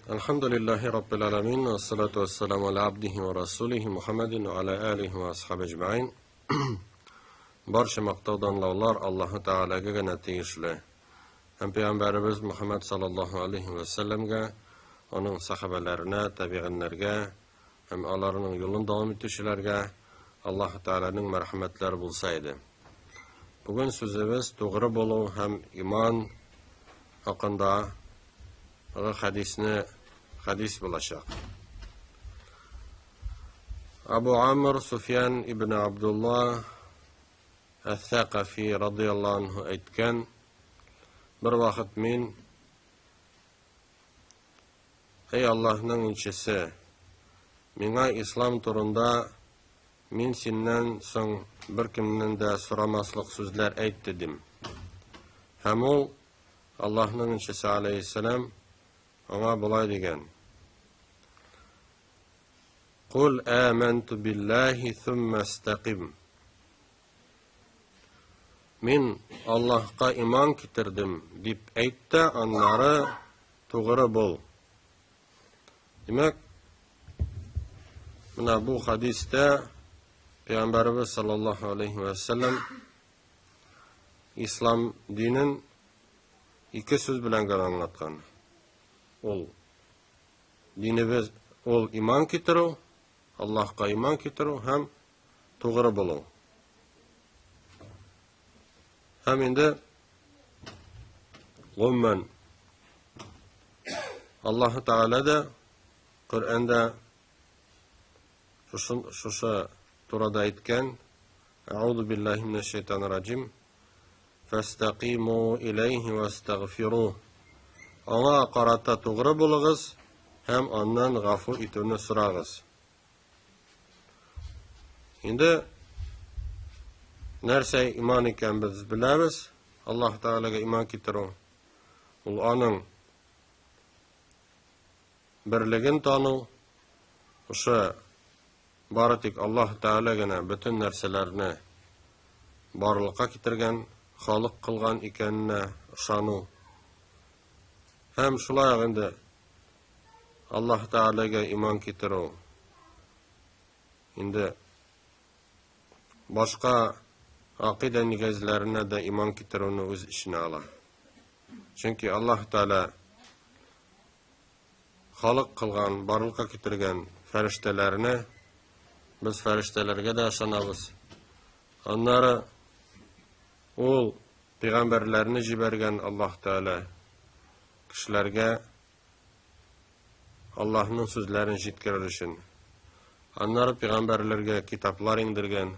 Elhamdülillahi Rabbil Alamin ve salatu ve selamu ala abdihi ve rasulihi Muhammedin ve ala alihi ve ashabi ecma'in. Barcha maqtovdan lavlar Alloh taolaga gina tegishli. Ham payg'ambarimiz Muhammad sallallohu alayhi va sallamga, uning sahabalarına, tabi'inlarga, ham ularning yo'lini davom etuvchilarga Alloh taolaning marhamatlari bo'lsa edi. Bugun so'zimiz to'g'ri bo'luv ham iymon haqida hadis bo'lacak. Abu Amr Sufyan ibn Abdullah Al-Thaqafi radıyallahu anhu aytgan, bir vaqt men ey Allohning elchisi, menga islom turunda men sendan so'ng bir kimdan da so'ramaslik so'zlar ayt dedim. Ham u Allohning elchisi alayhissalom ona bulay degan: Qul amantu billahi thumma istaqim. Men Allohga iymon keltirdim deb aytdi, onları to'g'ri bo'l. Demak, mana bu hadisda Payg'ambarimiz sallallohu alayhi va sallam islom dinin ikki so'z bilan anlatgan. Ol dinimiz ol iman keltiruv, Allohga iman keltiruv ham to'g'ri bo'luv. Ham endi umuman Alloh taolo da Qur'onda shusha turada aytgan: A'udhu billahi minash shaytonir rojim. Fastaqimu ilayhi wastaghfiruh. Ona qarata to'g'ri bo'ling'iz, ham ondan g'afur etuvni so'rag'iz. Endi narsa iymon ekan biz bilamiz. Alloh taolaga iymon keltiruv, ul oning birligini tanuv, o'sha baratik Alloh taolagina butun narsalarni borliqqa keltirgan, xoliq qilgan ekanini ishonuv. Hem şulay endi Alloh taolaga iymon keltiruv. Endi boshqa aqida negizlarına da iymon keltiruvni o'z ishini oladi. Chunki Alloh taolo xoliq qilgan, borliqqa keltirgan farishtalarni biz farishtalarga da ishonamiz. Onları ul payg'ambarlarni jibergan Alloh taolo kishilarga Allohning so'zlarini yetkazir uchun. Onları payg'ambarlarga kitoblar indirgan.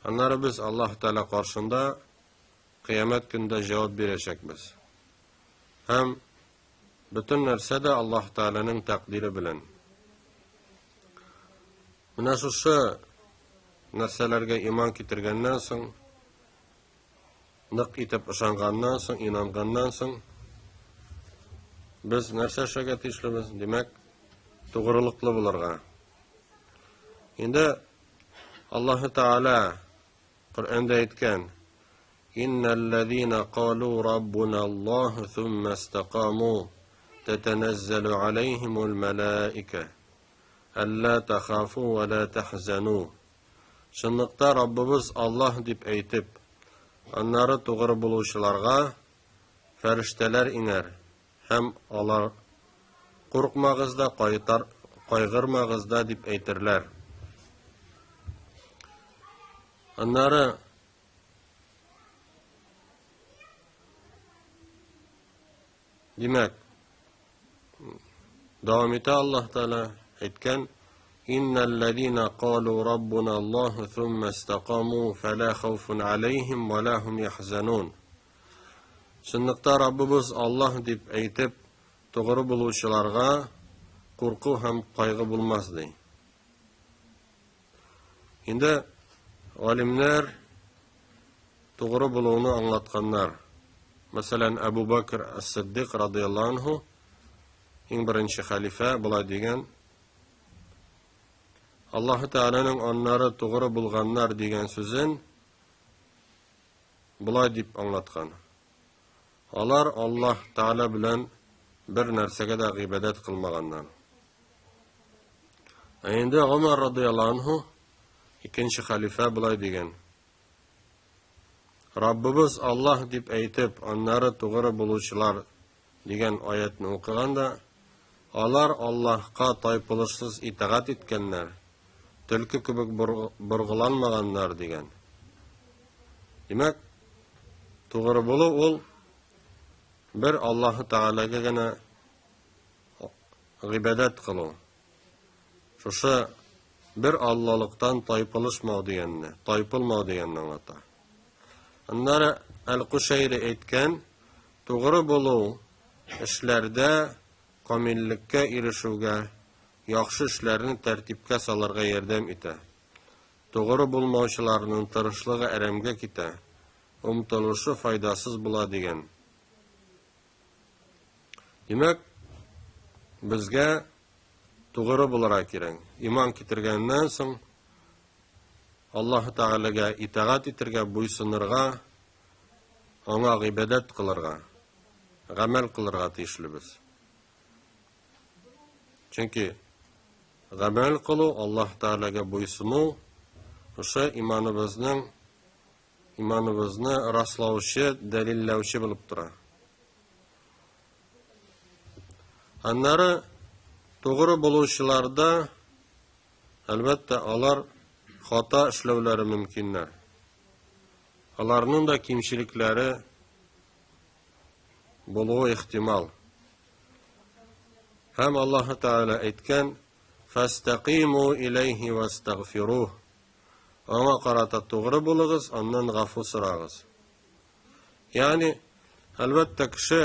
Onları biz Alloh taolo qarshısında qiyomat kunida javob beracakmiz. Ham bütün narsa da Alloh taolaning taqdiri bilan. Mana shu narsalarga iymon keltirgandan so'ng, niq etib ishongandan so'ng, inongandan so'ng biz narsa shunga tegishlimiz, demak to'g'riliqli bo'larga. Endi Alloh taolo Qur'onda aytgan: Innallazina qalu rabbunalloh thumma istaqamu tatanazzalu alayhimul malaika alla takhafu va la tahzanu. Shunliqda Rabbimiz Alloh deb aytib, onları to'g'ri bo'luvchilarga farishtalar inar. Hem olar qo'rqmag'izda, qayg'irmag'izda deb aytirlar. Onları demak davom eta Alloh taolo aytgan: Innallazina qalu rabbunalloh thumma istaqamu fala khawfun alayhim va la hum yahzanun. Shunliqda Rabbimiz Alloh deb aytib, to'g'ri bo'luvchilarga qo'rquv ham qayg'u bo'lmas deydi. Endi olimlar to'g'ri bo'luvni anglatganlar. Masalan, Abu Bakr as-Siddiq radhiyallohu anhu eng birinchi xalifa bo'ladi degan: Alloh taolaning onlari to'g'ri bo'lganlar degan so'zin bulay deb anglatgan. Alar Allah Teala bilen bir narsaga da g'ibodat qilmaganlar. Endi Umar radhiyallohu anhu ikinchi xalifa bo'lay degan. Rabbimiz Allah deb aytib, onları to'g'ri bo'luvchilar degan oyatni o'qiganda, ular Allohga toypilishsiz itoat etganlar, tulki kubik burg'ulanmaganlar degan. Demak, to'g'ri bo'luv ol bir Alloh taolagagina g'ibodat qilib, shusha bir Allohlikdan toypilishmoq deganni, toypilmoq deganni anglatar. Onlara Al-Qushayri aytgan, to'g'ri bo'luv ishlarda komillikka erishuvga, yaxshi ishlarni tartibga solarga yordam etadi. To'g'ri bo'lmovchilarning tirishligi aramga ketadi, umtilishi foydasiz bo'ladi degan. Demak, bizga to'g'ri bo'larga kerak. Iymon keltirgandan so'ng Alloh taolaga itoat etirga, bo'ysunirga, ona g'ibodat qilirga, amal qilirga tiyishlibiz. Chunki amal qiluv, Alloh taolaga bo'ysunuv o'sha imonimizni rostlovchi, dalillovchi bo'lib turadi. Anları to'g'ri bo'luvchilarda albatta ular xato ishlovlari mumkinlar. Ularning da kimchiliklari bo'lishi ehtimol. Ham Alloh taolo aytgan, "Fastaqimu ilayhi vastaghfiruh." Ona qarata to'g'ri bo'ling'iz, ondan g'afur so'rag'iz. Ya'ni albatta kishi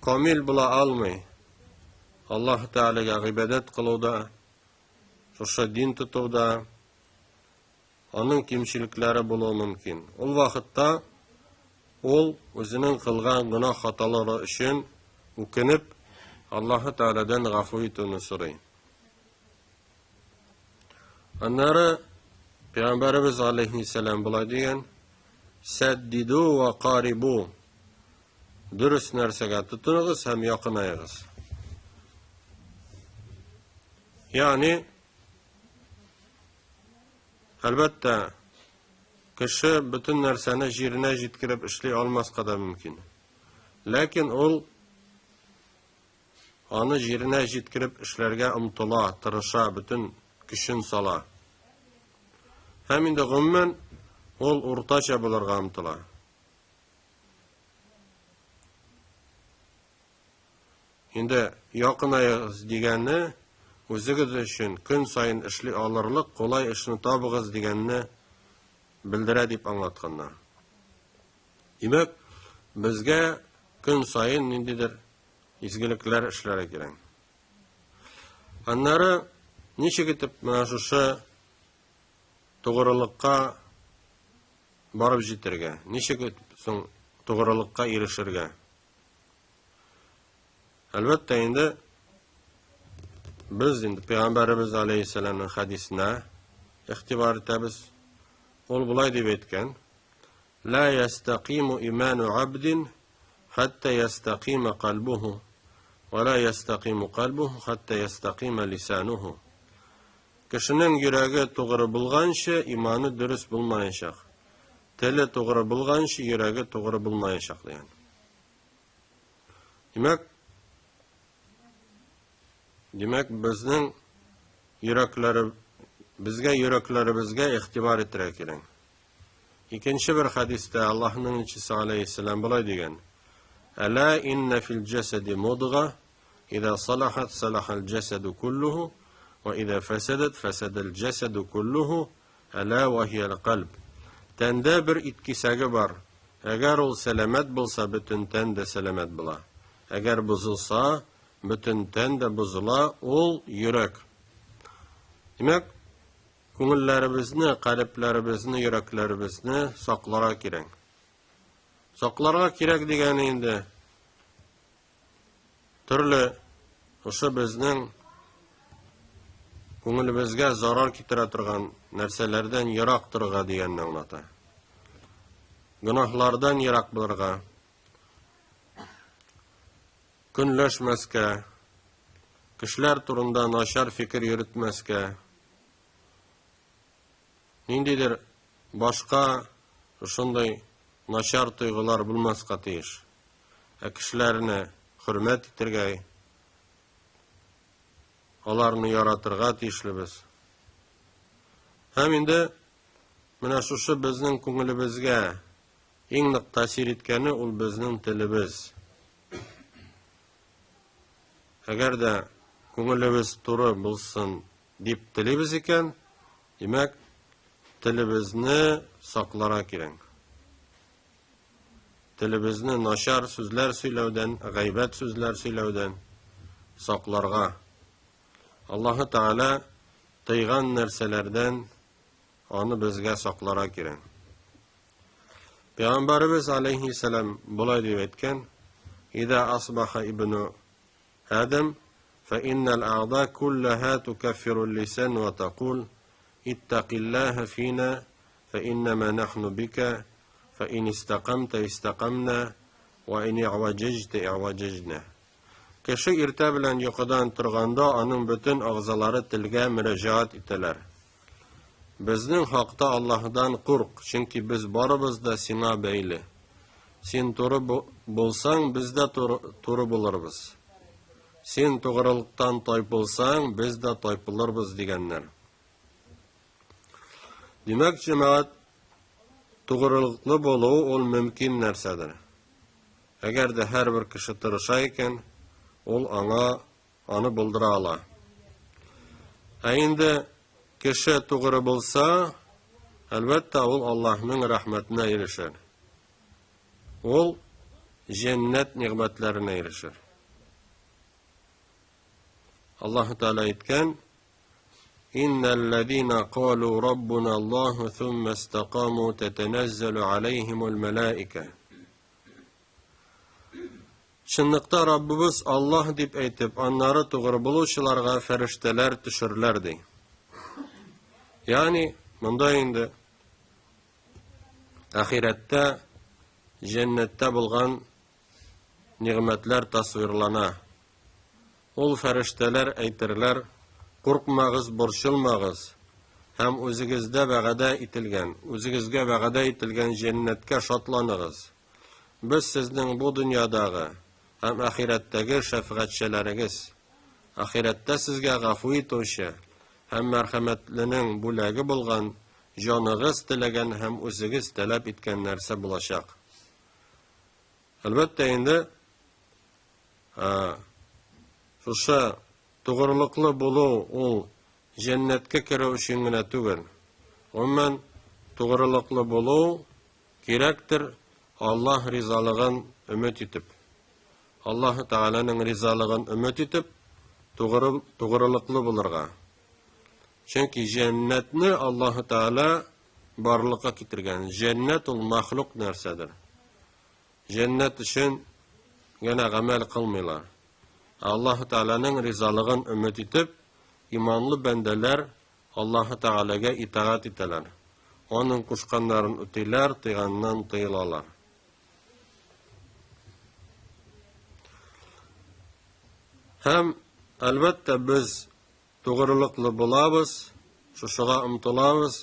komil bo'la olmay, Alloh taolaga g'ibodat qiluvda, o'sha din tutuvda onun kimchiliklari bo'lishi mumkin. O vaqtda o'zining qilgan gunoh xatolari uchun o'kinib, Alloh taoladan g'afur etishini so'raydi. Anları Peygamberimiz aleyhisselam bo'lay degan, "Saddidu va qaribu." Dürüst narsaga tutunig'iz ham yaqinayig'iz. Ya'ni albatta kishi butun narsani yerine yetkirib ishlay olmasqa da mumkin. Lekin onu yerine yetkirib ishlarga umtila, tirisha, butun kuchin sola. Hem indi g'umman o'rtacha bo'lirga umtila. Endi yaqinayig'iz deganni o'zigiz uchun kun sayin ishlay olirlik, qolay ishni topig'iz deganni bildiradi deb anglatganlar. Demak, bizga kun sayin nindidir izgiliklar ishlari kerak. Anları niçe gitib mana shu to'g'rilikqa borib jetirga, niçe gitib so'ng to'g'rilikqa erishirga. Albatta endi biz Peygamberimiz aleyhisselam'ın hadisine ihtibor etamiz. Ol bulay deb aytgan, "La yastaqimu imanu abdin hatta yastaqima qalbuhu va la yastaqimu qalbuhu hatta yastaqima lisanuhu." Kishining yuragi to'g'ri bo'lgancha imoni durust bo'lmayacak. Tili to'g'ri bo'lgancha yuragi to'g'ri bo'lmayacak degan. Demek bizning yuraklarimizga ehtibor etira kerak. İkinci bir hadiste Allah'ın elçisi aleyhisselam bulay degan, "Ala inna fil jasadi mudgha, idha salahat salahal jasadu kulluhu, ve idha fasadat fasadal jasadu kulluhu, ala ve hiyal qalb." Tende bir itkisagi var. Eğer ol selamet bulsa bütün ten de selamet bula. Eğer bozulsa bütün ten de bozula, ol yürek. Demek, ko'ngillarimizni, qalblarimizni, yuraklarimizni saqlara kerak. Saqlara kerak degani endi turli o'sha bizning ko'nglimizga zarar keltira turgan narsalardan yiroq turga deganni anglatadi. Gunohlardan yiroq bo'lirga. künleşmeske, kişiler turunda naşar fikir yürütmeske, nindidir başka şunday naşar tuygular bulmaska tiyiş. Kişilerine hürmet etirgey, alarını yaratırga tiyişlibiz. Hem indi, mena şuşu bizning ko'ngilibizga eng aniq ta'sir etkani ul bizning tilimiz. Agarda ko'ngilimiz to'g'ri bo'lsin deb tilimiz ekan, demak tilimizni saqlara kerak. Tilimizni nashar so'zlar so'ylavdan, g'aybat so'zlar so'ylavdan saqlarga. Alloh taolo tiygan narsalardan onu bizga saqlara kerak. Peygamberimiz aleyhisselam bulay deb aytgan: "İza asbaha ibnu Adam fa innal a'da kullaha tukaffiru al-lisan wa taqul ittaqillaha fina fa innama nahnu bika fa in istaqamta istaqamna wa in i'wajajta i'wajajna." Kişi irta bilan yuqadan turganda onun bütün ağzalari tilga mürajaat etilar. Bizning haqda Allah'dan qo'rq, chunki biz baribız da sina beyli. Sen to'g'ri bo'lsang, biz da to'g'ri bo'larmiz. Sen to'g'rilikdan toypilsang, biz da toypilirmiz deganlar. Demak, jamoat to'g'rilikli bo'luvi ol mumkin narsadir. Agarda har bir kishi tirisha ekan, ol onu bildira ola. Endi kişi to'g'ri bo'lsa, albatta ol Allohning rahmatine erişir. Ol cennet nimetlerine erişir. Allah Teala aytgan: "İnnellezîne qâlû rabbuna Allâhu thumme istaqâmû tetenezzalu aleyhimul melâike." Çınlıkta Rabbimiz Allah deb aytib, onları to'g'ri bo'luvchilarga farishtalar tushirlardi. Yani bunda indi ahirette cennette bulgan nimetler tasvirlana. Ol farishtalar aytirlar: "Qo'rqmag'iz, borçilmag'iz. Hem o'zingizda va'da etilgan, o'zingizga va'da etilgan jannatga shotlanig'iz. Biz sizning bu dunyodagi hem ahiretdagi shafaatchilarigiz. Ahiretda sizga g'afvu etuvchi hem merhametlining bo'lagi bo'lgan, jonig'iz tilagan hem o'zingiz talab etgan narsa bo'lacak." Albatta endi o'sha to'g'rilikli bo'luv ol jannatga kirish uchungina tugul. Umuman to'g'rilikli bo'luv kerakdir Allah rizolig'ini umid etib. Alloh taolaning rizolig'ini umid etib to'g'rilikli bo'lirga. Çünkü cennetni Allah Teala barlığa getirgen. Cennet ol mahluk nersedir. Cennet için gene amel kılmıyorlar. Allah Teala'nın rizalığın ümit etip, imanlı bendeler Allah Teala'ya itaat eteler. Onun kuşkanların öteler, tıygandan tıyılalar. Hem elbette biz to'g'rilikli bo'lamiz, shushiga umtilamiz.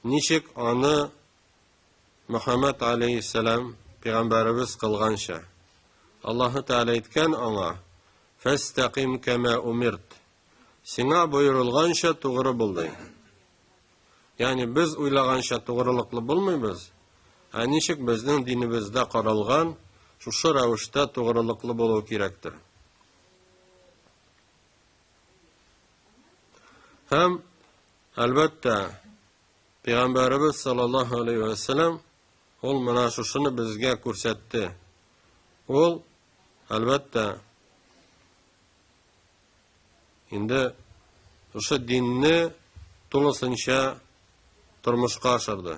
Nishik onu Muhammed aleyhisselam peygamberimiz qilgancha. Alloh Teala aytgan ona: "Fastaqim kama umirt." Sina buyurilgancha to'g'ri bo'ldi. Yani biz o'ylagancha to'g'rilikli bo'lmaymiz. Nishik bizning dinimizda qaralgan, shu ravishda to'g'rilikli bo'lish kerakdir. Hem elbette Peygamberimiz sallallahu aleyhi ve sellem ol mana shuni bizga ko'rsatdi. Ol elbette endi o'sha dinni to'liqsincha turmushga oshirdi.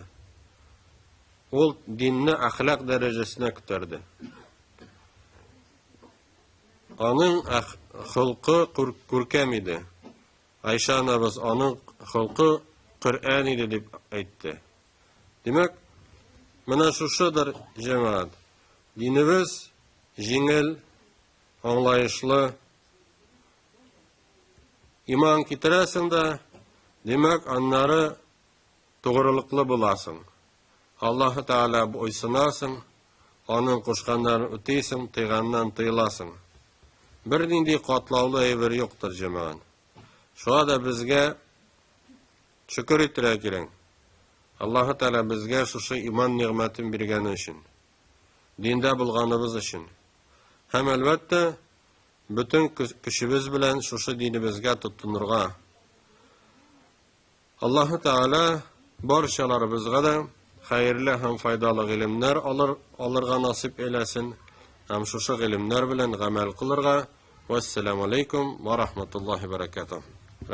Ol dinni axloq darajasine ko'tardi. Onun xulqi ko'rkam edi. Ayşe anamız onun xulqi Kur'an idi deb aytdi. Demek, mana şudur cemaat. Dinimiz jengil, anlayışlı iman kitiresin de demek onları doğruluklu bulasın. Allah-u Teala boysunasın, onun kuşkanlarını öteysin, teygandan tıyılasın. Bir dindi katlavlı evir yoktur cemağın. Şu anda bizge şükür ettirek girin. Allah-u Teala bizge şu iman nimetin birgeni için, dinde bulganımız için. Hem elbette bütün kişimiz bilen şu dinimizge tutunurga. Allah-u Teala barşalarımızga da hayırlı hem faydalı ilimler alırga nasip eylesin. Hem şu ilimler bilen gamel kılırga. Vesselamu aleykum ve rahmetullahi ve berekatuhu.